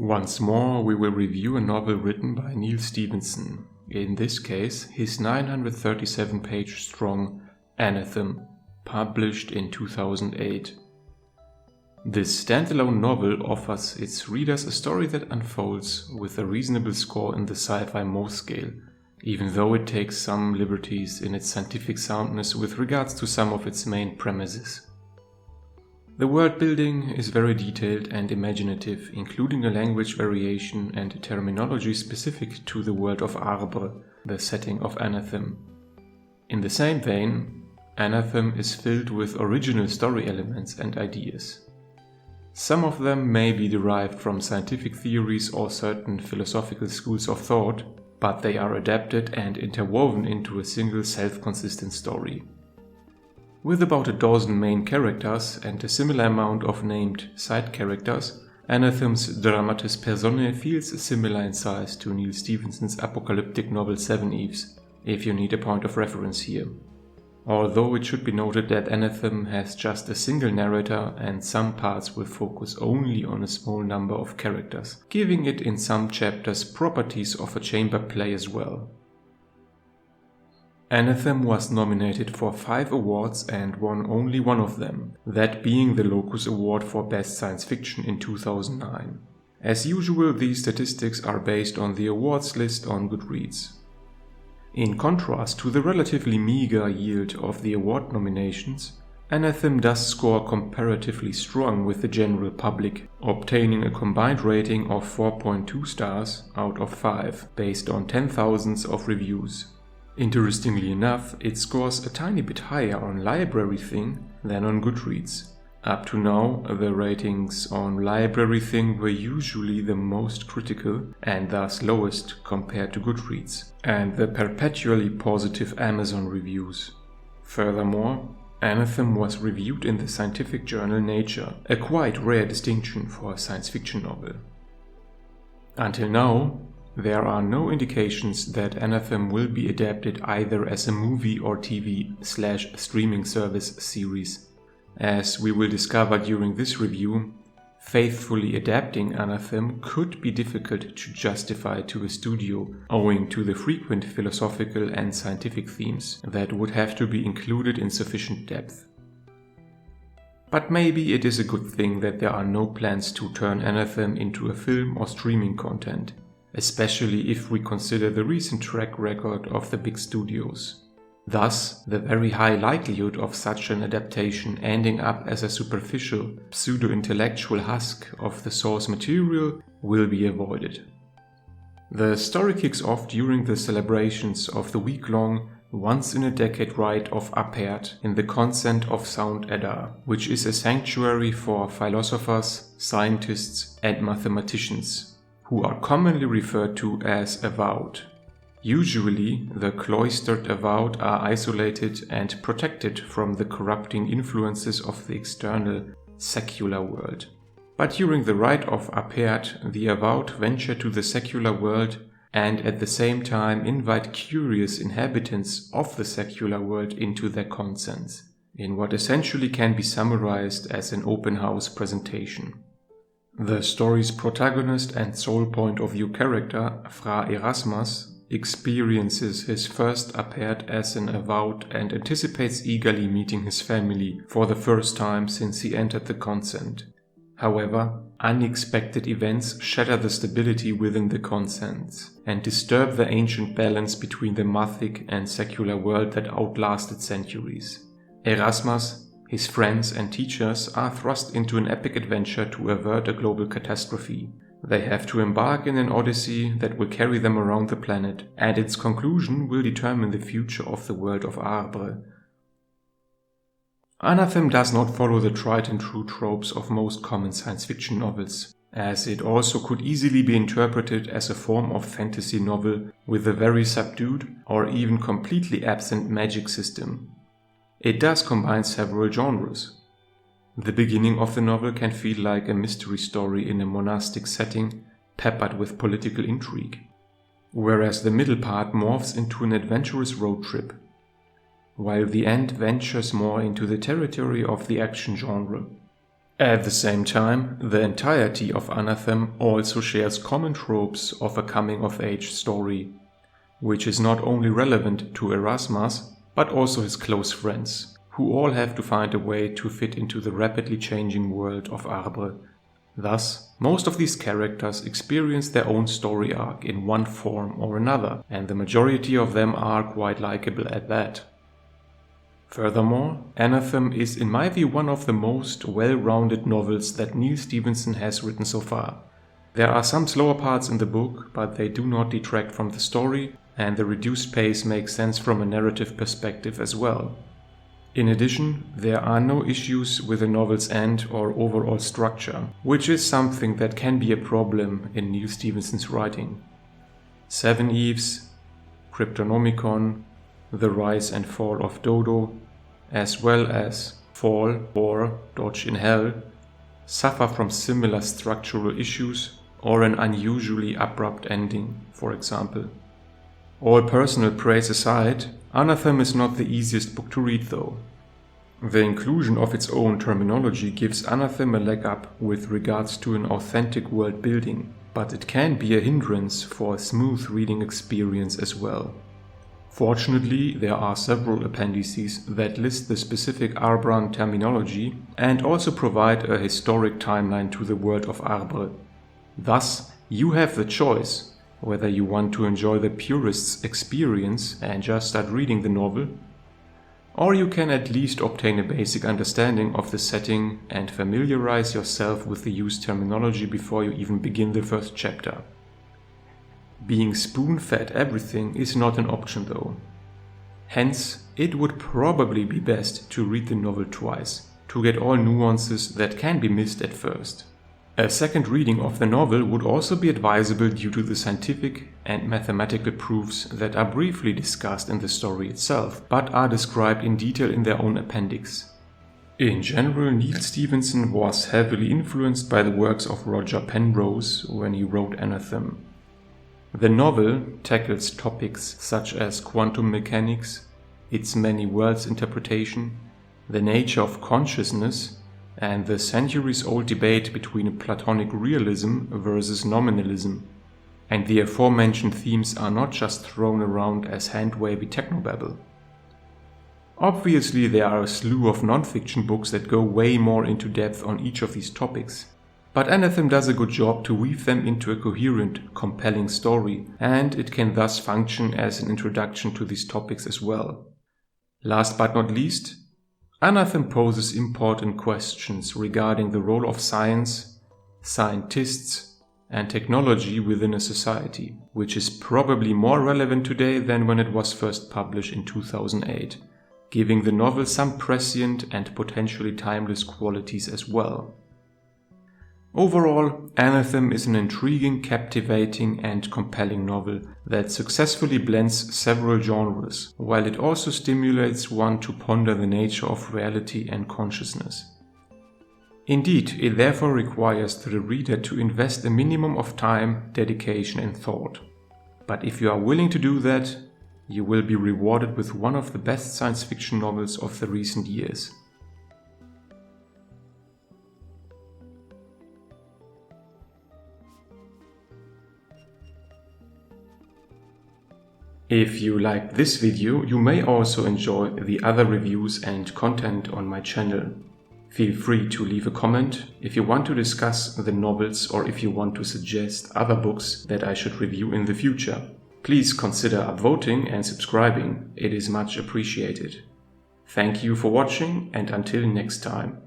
Once more, we will review a novel written by Neal Stephenson, in this case his 937-page strong Anathem, published in 2008. This standalone novel offers its readers a story that unfolds with a reasonable score in the sci-fi Mohs scale, even though it takes some liberties in its scientific soundness with regards to some of its main premises. The world building is very detailed and imaginative, including a language variation and terminology specific to the world of Arbre, the setting of Anathem. In the same vein, Anathem is filled with original story elements and ideas. Some of them may be derived from scientific theories or certain philosophical schools of thought, but they are adapted and interwoven into a single self-consistent story. With about a dozen main characters and a similar amount of named side characters, Anathem's dramatis personae feels similar in size to Neal Stephenson's apocalyptic novel Seven Eves, if you need a point of reference here. Although it should be noted that Anathem has just a single narrator and some parts will focus only on a small number of characters, giving it in some chapters properties of a chamber play as well. Anathem was nominated for 5 awards and won only one of them, that being the Locus Award for Best Science Fiction in 2009. As usual, these statistics are based on the awards list on Goodreads. In contrast to the relatively meager yield of the award nominations, Anathem does score comparatively strong with the general public, obtaining a combined rating of 4.2 stars out of 5 based on 10,000 of reviews. Interestingly enough, it scores a tiny bit higher on LibraryThing than on Goodreads. Up to now, the ratings on LibraryThing were usually the most critical and thus lowest compared to Goodreads, and the perpetually positive Amazon reviews. Furthermore, Anathem was reviewed in the scientific journal Nature, a quite rare distinction for a science fiction novel. Until now, there are no indications that Anathem will be adapted either as a movie or TV/streaming service series. As we will discover during this review, faithfully adapting Anathem could be difficult to justify to a studio owing to the frequent philosophical and scientific themes that would have to be included in sufficient depth. But maybe it is a good thing that there are no plans to turn Anathem into a film or streaming content, especially if we consider the recent track record of the big studios. Thus, the very high likelihood of such an adaptation ending up as a superficial, pseudo-intellectual husk of the source material will be avoided. The story kicks off during the celebrations of the week-long, once-in-a-decade rite of Apert in the Consent of Sound Edda, which is a sanctuary for philosophers, scientists and mathematicians, who are commonly referred to as avowed. Usually, the cloistered avowed are isolated and protected from the corrupting influences of the external, secular world. But during the rite of Apert, the avowed venture to the secular world and at the same time invite curious inhabitants of the secular world into their consents, in what essentially can be summarized as an open house presentation. The story's protagonist and sole point of view character, Fra Erasmus, experiences his first Apert as an avowed and anticipates eagerly meeting his family for the first time since he entered the consent. However, unexpected events shatter the stability within the consents and disturb the ancient balance between the mathic and secular world that outlasted centuries. Erasmus, his friends and teachers are thrust into an epic adventure to avert a global catastrophe. They have to embark in an odyssey that will carry them around the planet, and its conclusion will determine the future of the world of Arbre. Anathem does not follow the tried and true tropes of most common science fiction novels, as it also could easily be interpreted as a form of fantasy novel with a very subdued or even completely absent magic system. It does combine several genres. The beginning of the novel can feel like a mystery story in a monastic setting, peppered with political intrigue, whereas the middle part morphs into an adventurous road trip, while the end ventures more into the territory of the action genre. At the same time, the entirety of Anathem also shares common tropes of a coming-of-age story, which is not only relevant to Erasmus, but also his close friends, who all have to find a way to fit into the rapidly changing world of Arbre. Thus, most of these characters experience their own story arc in one form or another, and the majority of them are quite likable at that. Furthermore, Anathem is in my view one of the most well-rounded novels that Neal Stephenson has written so far. There are some slower parts in the book, but they do not detract from the story, and the reduced pace makes sense from a narrative perspective as well. In addition, there are no issues with the novel's end or overall structure, which is something that can be a problem in Neal Stephenson's writing. Seven Eves, Cryptonomicon, The Rise and Fall of Dodo, as well as Fall or Dodge in Hell, suffer from similar structural issues or an unusually abrupt ending, for example. All personal praise aside, Anathem is not the easiest book to read though. The inclusion of its own terminology gives Anathem a leg up with regards to an authentic world building, but it can be a hindrance for a smooth reading experience as well. Fortunately, there are several appendices that list the specific Arbran terminology and also provide a historic timeline to the world of Arbre. Thus, you have the choice whether you want to enjoy the purist's experience and just start reading the novel, or you can at least obtain a basic understanding of the setting and familiarize yourself with the used terminology before you even begin the first chapter. Being spoon-fed everything is not an option though. Hence, it would probably be best to read the novel twice, to get all nuances that can be missed at first. A second reading of the novel would also be advisable due to the scientific and mathematical proofs that are briefly discussed in the story itself, but are described in detail in their own appendix. In general, Neal Stephenson was heavily influenced by the works of Roger Penrose when he wrote Anathem. The novel tackles topics such as quantum mechanics, its many worlds interpretation, the nature of consciousness, and the centuries-old debate between Platonic realism versus nominalism, and the aforementioned themes are not just thrown around as hand-wavy technobabble. Obviously, there are a slew of non-fiction books that go way more into depth on each of these topics, but Anathem does a good job to weave them into a coherent, compelling story, and it can thus function as an introduction to these topics as well. Last but not least, Anathem poses important questions regarding the role of science, scientists, and technology within a society, which is probably more relevant today than when it was first published in 2008, giving the novel some prescient and potentially timeless qualities as well. Overall, Anathem is an intriguing, captivating, and compelling novel that successfully blends several genres, while it also stimulates one to ponder the nature of reality and consciousness. Indeed, it therefore requires the reader to invest a minimum of time, dedication, and thought. But if you are willing to do that, you will be rewarded with one of the best science fiction novels of the recent years. If you liked this video, you may also enjoy the other reviews and content on my channel. Feel free to leave a comment if you want to discuss the novels or if you want to suggest other books that I should review in the future. Please consider upvoting and subscribing, it is much appreciated. Thank you for watching and until next time.